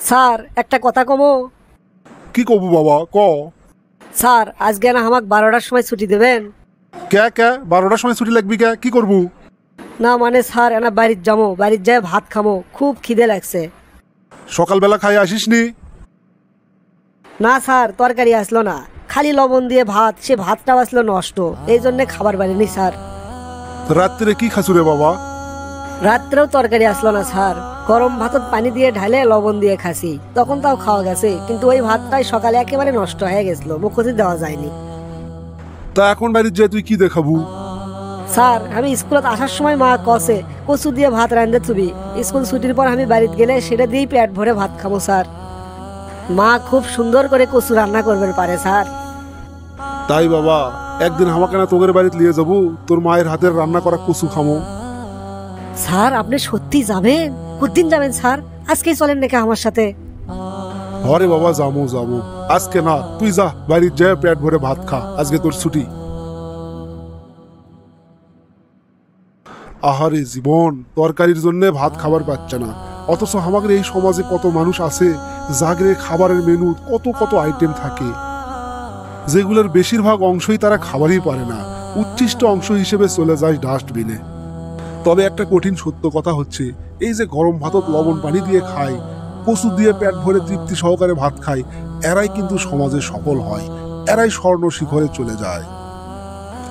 Sir একটা কথা কমো। কি কবু বাবা ক। স্যার আজকে না আমাকে 12টার সময় ছুটি দেবেন? কে 12টার সময় ছুটি লাগবি কি করবু? না মানে স্যার এনা বাড়ির যাবো, বাড়ির যায় ভাত খামো, খুব খিদে লাগছে। সকালবেলা খাই আসিস নি? না স্যার তরকারি আসলো না, খালি লবণ দিয়ে ভাত, সে ভাতটাও আসলো নষ্ট, এই জন্যে খাবার বাড়িনি স্যার। রাত্রে কি খাসুরে বাবা? রাত্রেও তরকারি আসলো না স্যার, গরম ভাতত পানি দিয়ে ঢালে লবণ দিয়ে খাসি, তখন তাও খাওয়া গেছে, কিন্তু ওই ভাতটাই সকালে একেবারে নষ্ট হয়ে গেছিল, মুখতে দেওয়া যায়নি। তা এখন বাড়ির যে তুই কি দেখাবু? স্যার আমি স্কুলত আসার সময় মা কষে কচু দিয়ে ভাত রান্ধে থুবি, স্কুল ছুটির পর আমি বাড়িতে গেলে সেটা দিয়েই পেট ভরে ভাত খাবো স্যার। মা খুব সুন্দর করে কচু রান্না করবেন পারে স্যার। তাই বাবা, একদিন আমাকে না তোদের বাড়িতে নিয়ে যাবো, তোর মায়ের হাতের রান্না করা কচু খামো। স্যার আপনি সত্যি যাবেন? কতদিন যাবেন স্যার? আজকেই চলেন নাকি আমার সাথে? হরে বাবা যাবো, আজকে না, তুই যা বাড়ির যায় পেট ভরে ভাত খা, আজকে তোর ছুটি। আহারে জীবন, তরকারির জন্য ভাত খাবার পাচ্ছে না, অথচ আমাদের এই সমাজে কত মানুষ আছে যাদের খাবারের মেনু কত কত আইটেম থাকে, যেগুলোর বেশিরভাগ অংশই তারা খাবারই পারে না, উচ্ছিষ্ট অংশ হিসেবে চলে যায় ডাস্টবিনে। তবে একটা কঠিন সত্য কথা হচ্ছে, এই যে গরম ভাতত লবণ পানি দিয়ে খায়, কচু দিয়ে পেট ভরে তৃপ্তি সহকারে ভাত খায়, এরাই কিন্তু সমাজে সফল হয়, এরাই স্বর্ণ শিখরে চলে যায়।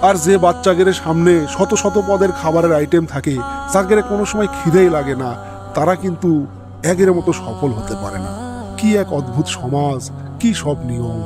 আর যে বাচ্চাদের সামনে শত শত পদের খাবারের আইটেম থাকে, যাদের কোনো সময় খিদেই লাগে না, তারা কিন্তু একের মতো সফল হতে পারে না। কি এক অদ্ভুত সমাজ, কি সব নিয়ম।